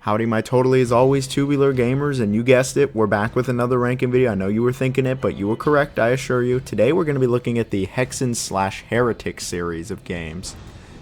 Howdy my totally as always tubular gamers, and you guessed it, we're back with another ranking video. I know you were thinking it, but you were correct, I assure you. Today we're going to be looking at the Hexen / Heretic series of games.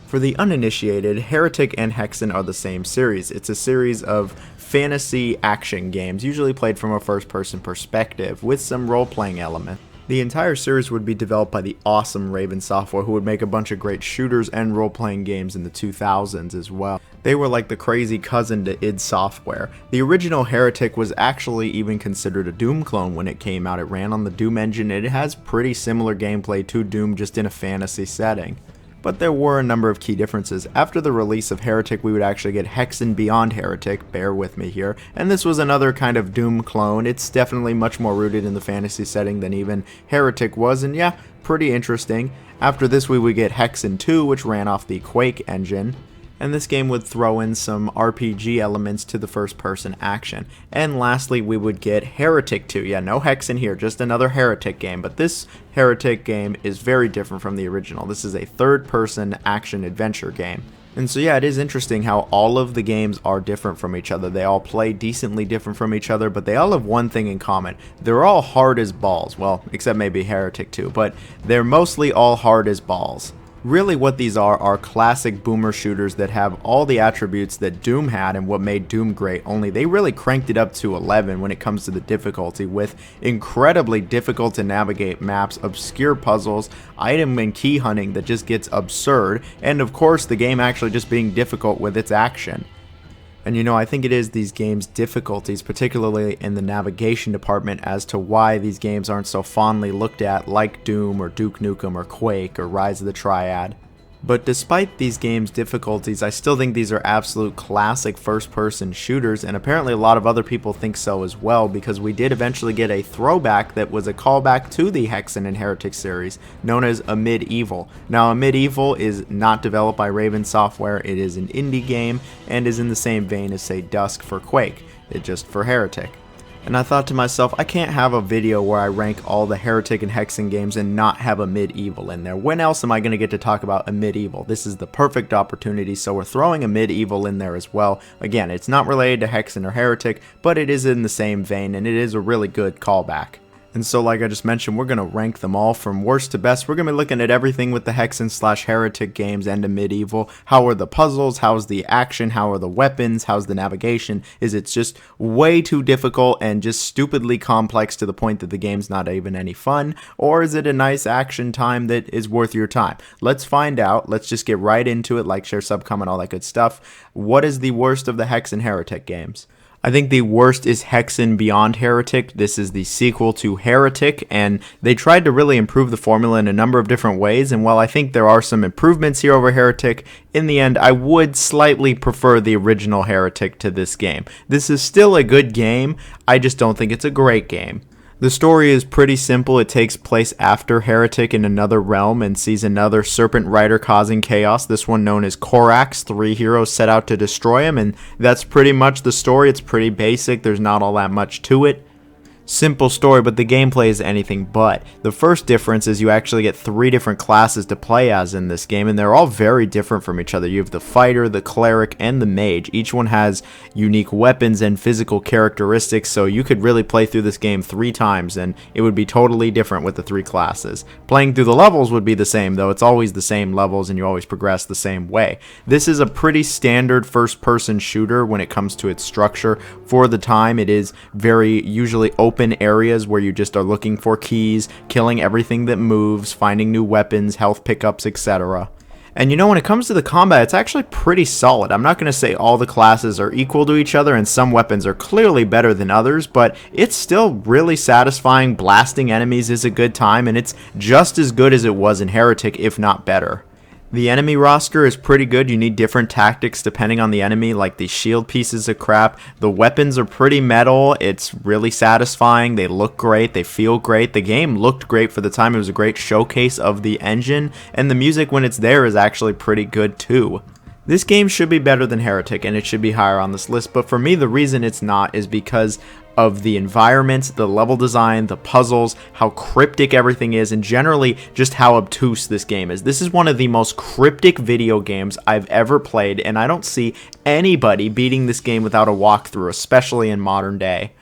For the uninitiated, Heretic and Hexen are the same series. It's a series of fantasy action games, usually played from a first-person perspective, with some role-playing element. The entire series would be developed by the awesome Raven Software, who would make a bunch of great shooters and role-playing games in the 2000s as well. They were like the crazy cousin to id Software. The original Heretic was actually even considered a Doom clone when it came out. It ran on the Doom engine, and it has pretty similar gameplay to Doom, just in a fantasy setting. But there were a number of key differences. After the release of Heretic, we would actually get Hexen Beyond Heretic, bear with me here, and this was another kind of Doom clone. It's definitely much more rooted in the fantasy setting than even Heretic was, and yeah, pretty interesting. After this we would get Hexen 2, which ran off the Quake engine, and this game would throw in some RPG elements to the first-person action. And lastly, we would get Heretic 2. Yeah, no Hexen here, just another Heretic game, but this Heretic game is very different from the original. This is a third-person action-adventure game. And so yeah, it is interesting how all of the games are different from each other. They all play decently different from each other, but they all have one thing in common. They're all hard as balls. Well, except maybe Heretic 2, but they're mostly all hard as balls. Really what these are classic boomer shooters that have all the attributes that Doom had and what made Doom great, only they really cranked it up to 11 when it comes to the difficulty, with incredibly difficult to navigate maps, obscure puzzles, item and key hunting that just gets absurd, and of course the game actually just being difficult with its action. And you know, I think it is these games' difficulties, particularly in the navigation department, as to why these games aren't so fondly looked at like Doom or Duke Nukem or Quake or Rise of the Triad. But despite these games' difficulties, I still think these are absolute classic first-person shooters, and apparently a lot of other people think so as well, because we did eventually get a throwback that was a callback to the Hexen and Heretic series, known as Amid Evil. Now, Amid Evil is not developed by Raven Software, it is an indie game, and is in the same vein as, say, Dusk for Quake, it's just for Heretic. And I thought to myself, I can't have a video where I rank all the Heretic and Hexen games and not have Amid Evil in there. When else am I going to get to talk about Amid Evil? This is the perfect opportunity, so we're throwing Amid Evil in there as well. Again, it's not related to Hexen or Heretic, but it is in the same vein, and it is a really good callback. And so like I just mentioned, we're going to rank them all from worst to best. We're going to be looking at everything with the Hexen / Heretic games and Amid Evil. How are the puzzles? How's the action? How are the weapons? How's the navigation? Is it just way too difficult and just stupidly complex to the point that the game's not even any fun? Or is it a nice action time that is worth your time? Let's find out. Let's just get right into it. Like, share, sub, comment, all that good stuff. What is the worst of the Hexen Heretic games? I think the worst is Hexen Beyond Heretic. This is the sequel to Heretic, and they tried to really improve the formula in a number of different ways, and while I think there are some improvements here over Heretic, in the end I would slightly prefer the original Heretic to this game. This is still a good game, I just don't think it's a great game. The story is pretty simple. It takes place after Heretic in another realm and sees another serpent rider causing chaos, this one known as Korax. 3 heroes set out to destroy him, and that's pretty much the story. It's pretty basic, there's not all that much to it. Simple story, but the gameplay is anything but. The first difference is you actually get 3 different classes to play as in this game, and they're all very different from each other. You have the fighter, the cleric, and the mage. Each one has unique weapons and physical characteristics, so you could really play through this game 3 times, and it would be totally different with the 3 classes. Playing through the levels would be the same, though. It's always the same levels, and you always progress the same way. This is a pretty standard first-person shooter when it comes to its structure. For the time, it is very usually open areas where you just are looking for keys, killing everything that moves, finding new weapons, health pickups, etc. And you know, when it comes to the combat, it's actually pretty solid. I'm not going to say all the classes are equal to each other and some weapons are clearly better than others, but it's still really satisfying. Blasting enemies is a good time, and it's just as good as it was in Heretic, if not better. The enemy roster is pretty good. You need different tactics depending on the enemy, like these shield pieces of crap. The weapons are pretty metal. It's really satisfying. They look great. They feel great. The game looked great for the time. It was a great showcase of the engine, and the music when it's there is actually pretty good too. This game should be better than Heretic, and it should be higher on this list, but for me the reason it's not is because of the environments, the level design, the puzzles, how cryptic everything is, and generally just how obtuse this game is. This is one of the most cryptic video games I've ever played, and I don't see anybody beating this game without a walkthrough, especially in modern day.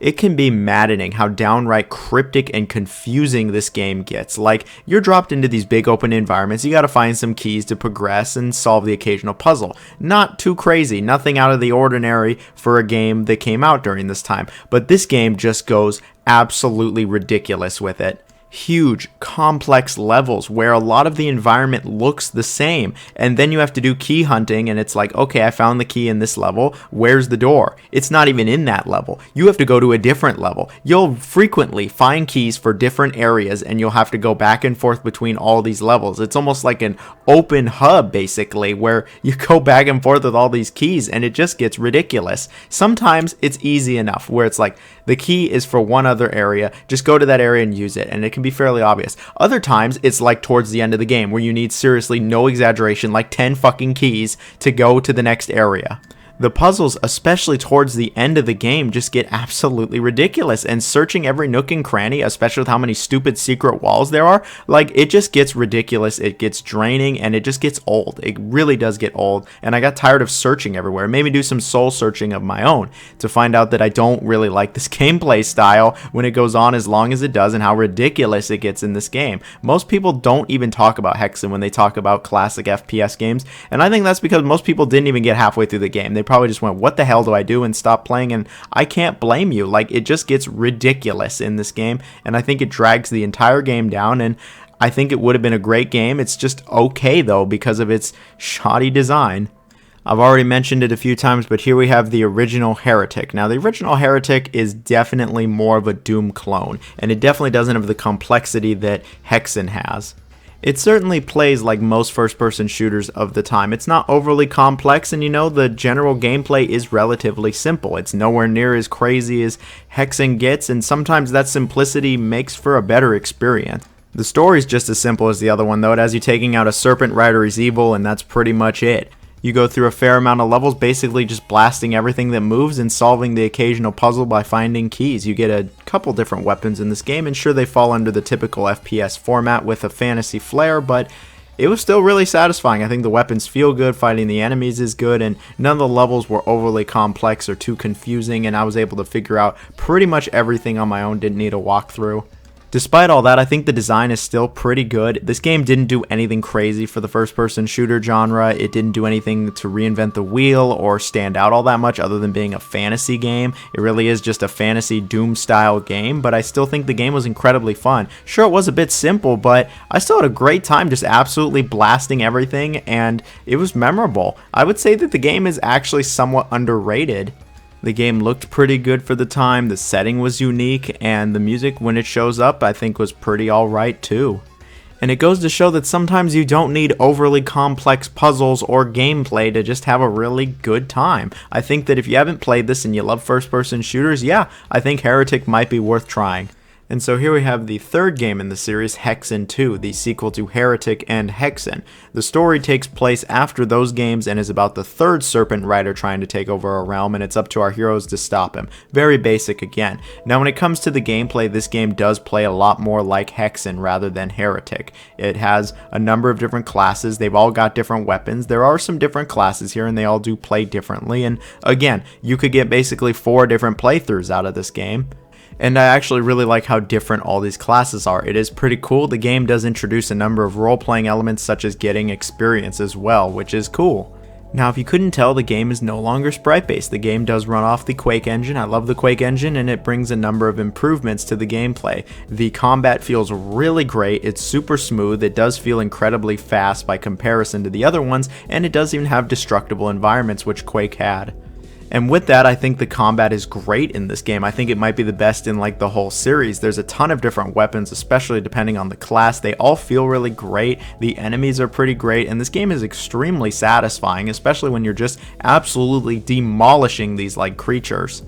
It can be maddening how downright cryptic and confusing this game gets. Like, you're dropped into these big open environments, you gotta find some keys to progress and solve the occasional puzzle. Not too crazy, nothing out of the ordinary for a game that came out during this time, but this game just goes absolutely ridiculous with it. Huge, complex levels where a lot of the environment looks the same, and then you have to do key hunting, and it's like, okay, I found the key in this level, where's the door? It's not even in that level. You have to go to a different level. You'll frequently find keys for different areas, and you'll have to go back and forth between all these levels. It's almost like an open hub, basically, where you go back and forth with all these keys, and it just gets ridiculous. Sometimes it's easy enough, where it's like, the key is for one other area, just go to that area and use it, and it can be fairly obvious. Other times, it's like towards the end of the game, where you need, seriously, no exaggeration, like 10 fucking keys to go to the next area. The puzzles, especially towards the end of the game, just get absolutely ridiculous, and searching every nook and cranny, especially with how many stupid secret walls there are, like, it just gets ridiculous, it gets draining, and it just gets old. It really does get old, and I got tired of searching everywhere. It made me do some soul searching of my own to find out that I don't really like this gameplay style when it goes on as long as it does, and how ridiculous it gets in this game. Most people don't even talk about Hexen when they talk about classic FPS games, and I think that's because most people didn't even get halfway through the game. They probably just went, what the hell do I do, and stopped playing, and I can't blame you. Like, it just gets ridiculous in this game, and I think it drags the entire game down, and I think it would have been a great game. It's just okay, though, because of its shoddy design. I've already mentioned it a few times, but here we have the original Heretic. Now, the original Heretic is definitely more of a Doom clone, and it definitely doesn't have the complexity that Hexen has. It certainly plays like most first-person shooters of the time. It's not overly complex, and the general gameplay is relatively simple. It's nowhere near as crazy as Hexen gets, and sometimes that simplicity makes for a better experience. The story's just as simple as the other one, though. It has you taking out a serpent rider who's evil, and that's pretty much it. You go through a fair amount of levels, basically just blasting everything that moves and solving the occasional puzzle by finding keys. You get a couple different weapons in this game, and sure, they fall under the typical FPS format with a fantasy flair, but it was still really satisfying. I think the weapons feel good, fighting the enemies is good, and none of the levels were overly complex or too confusing, and I was able to figure out pretty much everything on my own, didn't need a walkthrough. Despite all that, I think the design is still pretty good. This game didn't do anything crazy for the first-person shooter genre. It didn't do anything to reinvent the wheel or stand out all that much other than being a fantasy game. It really is just a fantasy Doom-style game, but I still think the game was incredibly fun. Sure, it was a bit simple, but I still had a great time just absolutely blasting everything, and it was memorable. I would say that the game is actually somewhat underrated. The game looked pretty good for the time, the setting was unique, and the music when it shows up I think was pretty alright too. And it goes to show that sometimes you don't need overly complex puzzles or gameplay to just have a really good time. I think that if you haven't played this and you love first-person shooters, yeah, I think Heretic might be worth trying. And so here we have the third game in the series, Hexen 2, the sequel to Heretic and Hexen. The story takes place after those games and is about the third serpent rider trying to take over a realm, and it's up to our heroes to stop him. Very basic again. Now when it comes to the gameplay, this game does play a lot more like Hexen rather than Heretic. It has a number of different classes, they've all got different weapons, there are some different classes here and they all do play differently, and again, you could get basically 4 different playthroughs out of this game. And I actually really like how different all these classes are. It is pretty cool. The game does introduce a number of role-playing elements such as getting experience as well, which is cool. Now, if you couldn't tell, the game is no longer sprite-based. The game does run off the Quake engine. I love the Quake engine, and it brings a number of improvements to the gameplay. The combat feels really great. It's super smooth. It does feel incredibly fast by comparison to the other ones, and it does even have destructible environments, which Quake had. And with that, I think the combat is great in this game. I think it might be the best in like the whole series. There's a ton of different weapons, especially depending on the class. They all feel really great. The enemies are pretty great, and this game is extremely satisfying, especially when you're just absolutely demolishing these like creatures.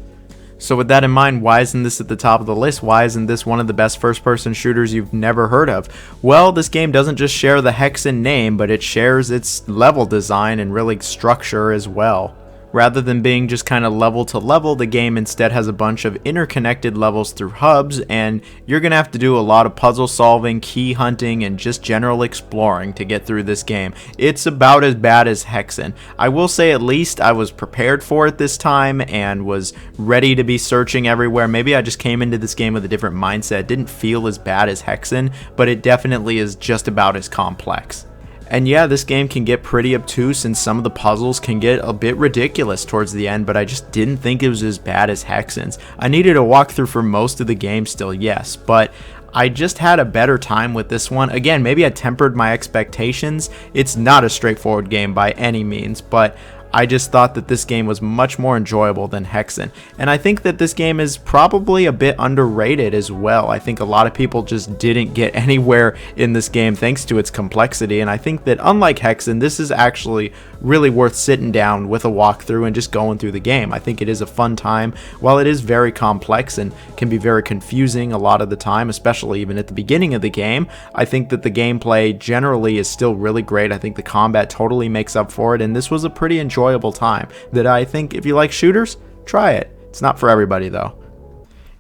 So with that in mind, why isn't this at the top of the list? Why isn't this one of the best first-person shooters you've never heard of? Well, this game doesn't just share the Hexen name, but it shares its level design and really structure as well. Rather than being just kind of level to level, the game instead has a bunch of interconnected levels through hubs, and you're going to have to do a lot of puzzle solving, key hunting, and just general exploring to get through this game. It's about as bad as Hexen. I will say at least I was prepared for it this time and was ready to be searching everywhere. Maybe I just came into this game with a different mindset. It didn't feel as bad as Hexen, but it definitely is just about as complex. And yeah, this game can get pretty obtuse and some of the puzzles can get a bit ridiculous towards the end, but I just didn't think it was as bad as Hexen's. I needed a walkthrough for most of the game still, yes, but I just had a better time with this one. Again, maybe I tempered my expectations. It's not a straightforward game by any means, but I just thought that this game was much more enjoyable than Hexen. And I think that this game is probably a bit underrated as well. I think a lot of people just didn't get anywhere in this game thanks to its complexity. And I think that unlike Hexen, this is actually really worth sitting down with a walkthrough and just going through the game. I think it is a fun time. While it is very complex and can be very confusing a lot of the time, especially even at the beginning of the game, I think that the gameplay generally is still really great. I think the combat totally makes up for it, and this was a pretty enjoyable time that I think if you like shooters, try it. It's not for everybody though.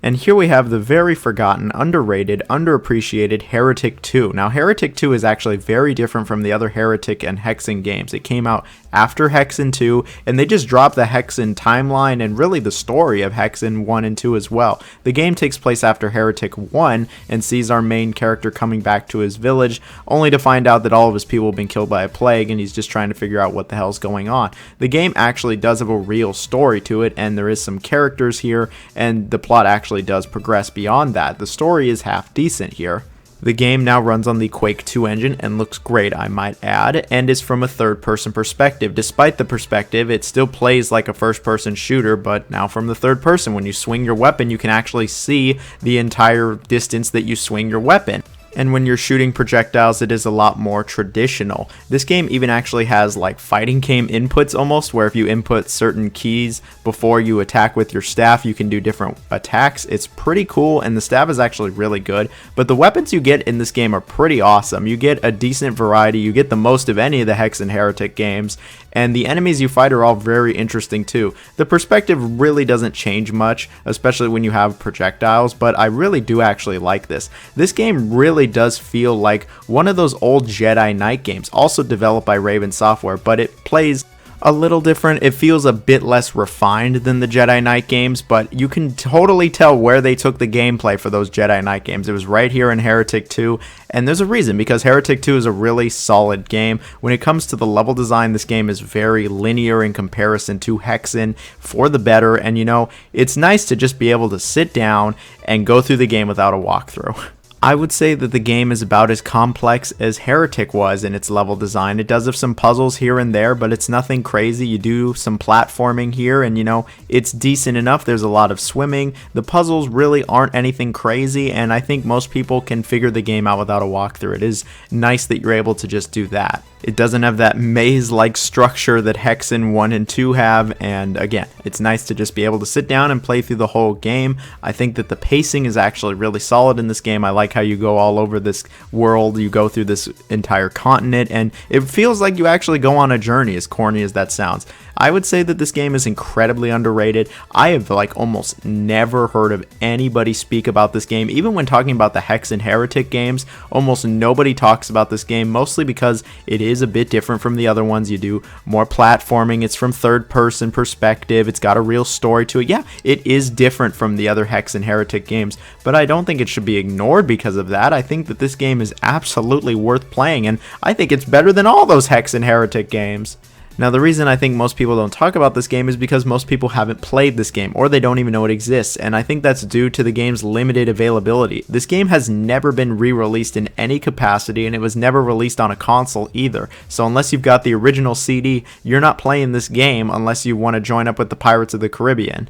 And here we have the very forgotten, underrated, underappreciated Heretic 2. Now, Heretic 2 is actually very different from the other Heretic and Hexen games. It came out after Hexen 2, and they just dropped the Hexen timeline and really the story of Hexen 1 and 2 as well. The game takes place after Heretic 1 and sees our main character coming back to his village, only to find out that all of his people have been killed by a plague, and he's just trying to figure out what the hell's going on. The game actually does have a real story to it, and there is some characters here, and the plot actually does progress beyond that. The story is half decent here. The game now runs on the Quake 2 engine and looks great, I might add, and is from a third-person perspective. Despite the perspective, it still plays like a first-person shooter, but now from the third person. When you swing your weapon, you can actually see the entire distance that you swing your weapon. And when you're shooting projectiles, it is a lot more traditional. This game even actually has like fighting game inputs almost, where if you input certain keys before you attack with your staff, you can do different attacks. It's pretty cool, and the staff is actually really good. But the weapons you get in this game are pretty awesome. You get a decent variety. You get the most of any of the Hex and Heretic games. And the enemies you fight are all very interesting too. The perspective really doesn't change much, especially when you have projectiles, but I really do actually like this. This game really does feel like one of those old Jedi Knight games, also developed by Raven Software, but it plays a little different. It feels a bit less refined than the Jedi Knight games, but you can totally tell where they took the gameplay for those Jedi Knight games. It was right here in Heretic 2, and there's a reason, because Heretic 2 is a really solid game. When it comes to the level design, this game is very linear in comparison to Hexen, for the better, and you know, it's nice to just be able to sit down and go through the game without a walkthrough. I would say that the game is about as complex as Heretic was in its level design. It does have some puzzles here and there, but it's nothing crazy. You do some platforming here, and you know, it's decent enough. There's a lot of swimming. The puzzles really aren't anything crazy, and I think most people can figure the game out without a walkthrough. It is nice that you're able to just do that. It doesn't have that maze-like structure that Hexen 1 and 2 have, and again, it's nice to just be able to sit down and play through the whole game. I think that the pacing is actually really solid in this game. I like how you go all over this world, you go through this entire continent, and it feels like you actually go on a journey, as corny as that sounds. I would say that this game is incredibly underrated. I have like almost never heard of anybody speak about this game. Even when talking about the Hex and Heretic games, almost nobody talks about this game, mostly because it is a bit different from the other ones. You do more platforming, it's from third person perspective, it's got a real story to it. Yeah, it is different from the other Hex and Heretic games, but I don't think it should be ignored because of that. I think that this game is absolutely worth playing, and I think it's better than all those Hex and Heretic games. Now, the reason I think most people don't talk about this game is because most people haven't played this game, or they don't even know it exists, and I think that's due to the game's limited availability. This game has never been re-released in any capacity, and it was never released on a console either. So unless you've got the original CD, you're not playing this game unless you want to join up with the Pirates of the Caribbean.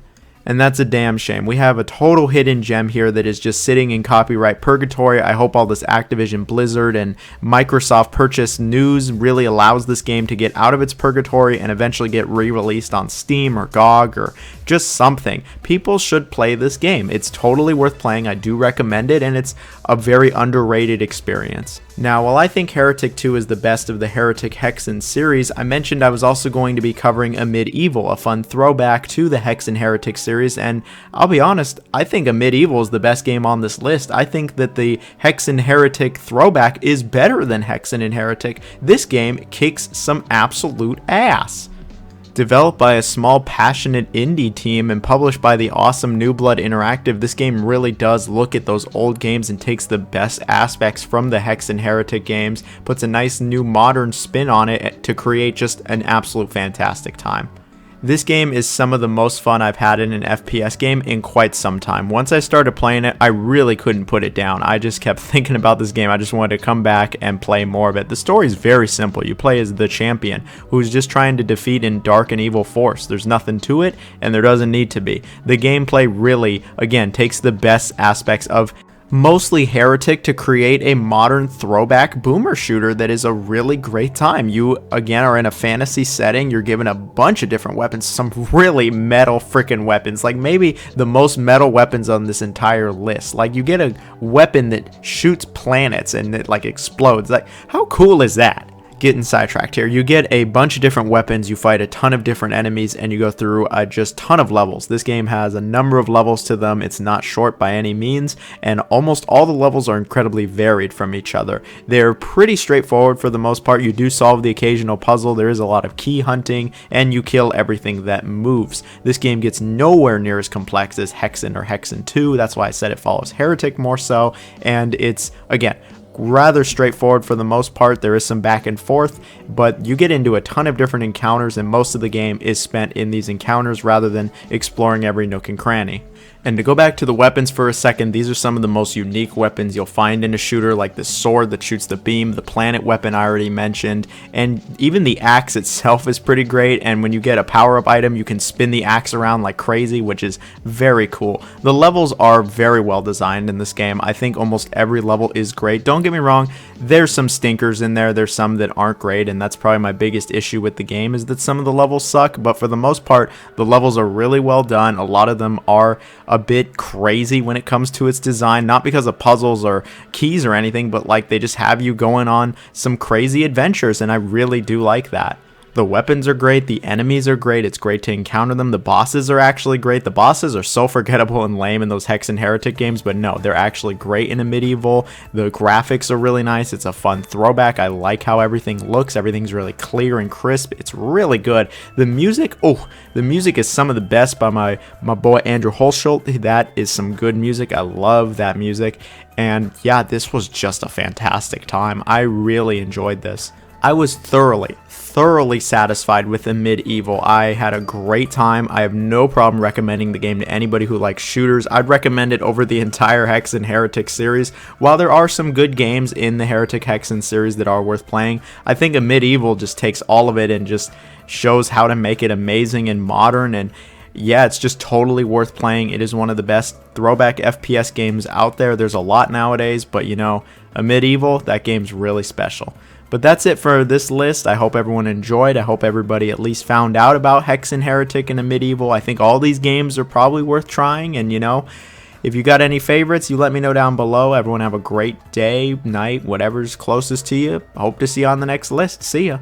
And that's a damn shame. We have a total hidden gem here that is just sitting in copyright purgatory. I hope all this Activision Blizzard and Microsoft purchase news really allows this game to get out of its purgatory and eventually get re-released on Steam or GOG or just something. People should play this game. It's totally worth playing. I do recommend it, and it's a very underrated experience. Now, while I think Heretic 2 is the best of the Heretic Hexen series, I mentioned I was also going to be covering a Medieval, a fun throwback to the Hexen Heretic series, and I'll be honest, I think a Medieval is the best game on this list. I think that the Hexen Heretic throwback is better than Hexen and Heretic. This game kicks some absolute ass. Developed by a small, passionate indie team and published by the awesome New Blood Interactive, this game really does look at those old games and takes the best aspects from the Hexen Heretic games, puts a nice new modern spin on it to create just an absolute fantastic time. This game is some of the most fun I've had in an FPS game in quite some time. Once I started playing it, I really couldn't put it down. I just kept thinking about this game. I just wanted to come back and play more of it. The story is very simple. You play as the champion who's just trying to defeat a dark and evil force. There's nothing to it, and there doesn't need to be. The gameplay really, again, takes the best aspects of mostly Heretic to create a modern throwback boomer shooter that is a really great time. You, again, are in a fantasy setting. You're given a bunch of different weapons, some really metal freaking weapons, like maybe the most metal weapons on this entire list. Like, you get a weapon that shoots planets and it like explodes. Like, how cool is that? Getting sidetracked here. You get a bunch of different weapons, you fight a ton of different enemies, and you go through a just ton of levels. This game has a number of levels to them. It's not short by any means, and almost all the levels are incredibly varied from each other. They're pretty straightforward for the most part. You do solve the occasional puzzle. There is a lot of key hunting, and you kill everything that moves. This game gets nowhere near as complex as Hexen or Hexen 2. That's why I said it follows Heretic more so, and it's, again, rather straightforward for the most part. There is some back and forth, but you get into a ton of different encounters, and most of the game is spent in these encounters rather than exploring every nook and cranny. And to go back to the weapons for a second, these are some of the most unique weapons you'll find in a shooter, like the sword that shoots the beam, the planet weapon I already mentioned, and even the axe itself is pretty great. And when you get a power-up item, you can spin the axe around like crazy, which is very cool. The levels are very well designed in this game. I think almost every level is great. Don't get me wrong, there's some stinkers in there. There's some that aren't great, and that's probably my biggest issue with the game, is that some of the levels suck, but for the most part, the levels are really well done. A lot of them are a bit crazy when it comes to its design, not because of puzzles or keys or anything, but like they just have you going on some crazy adventures, and I really do like that. The weapons are great, the enemies are great, it's great to encounter them, the bosses are actually great. The bosses are so forgettable and lame in those Hexen Heretic games, but no, they're actually great in a Medieval. The graphics are really nice, it's a fun throwback. I like how everything looks, everything's really clear and crisp, it's really good. The music, the music is some of the best by my boy Andrew Holsholt. That is some good music, I love that music, and yeah, this was just a fantastic time. I really enjoyed this. I was thoroughly satisfied with the Medieval. I had a great time. I have no problem recommending the game to anybody who likes shooters. I'd recommend it over the entire Hexen Heretic series. While there are some good games in the Heretic Hexen series that are worth playing, I think a Medieval just takes all of it and just shows how to make it amazing and modern, and yeah, it's just totally worth playing. It is one of the best throwback FPS games out there. There's a lot nowadays, but you know, a Medieval, that game's really special. But that's it for this list. I hope everyone enjoyed. I hope everybody at least found out about Hexen Heretic and a Medieval. I think all these games are probably worth trying, and you know, if you got any favorites, you let me know down below. Everyone have a great day, night, whatever's closest to you. Hope to see you on the next list. See ya.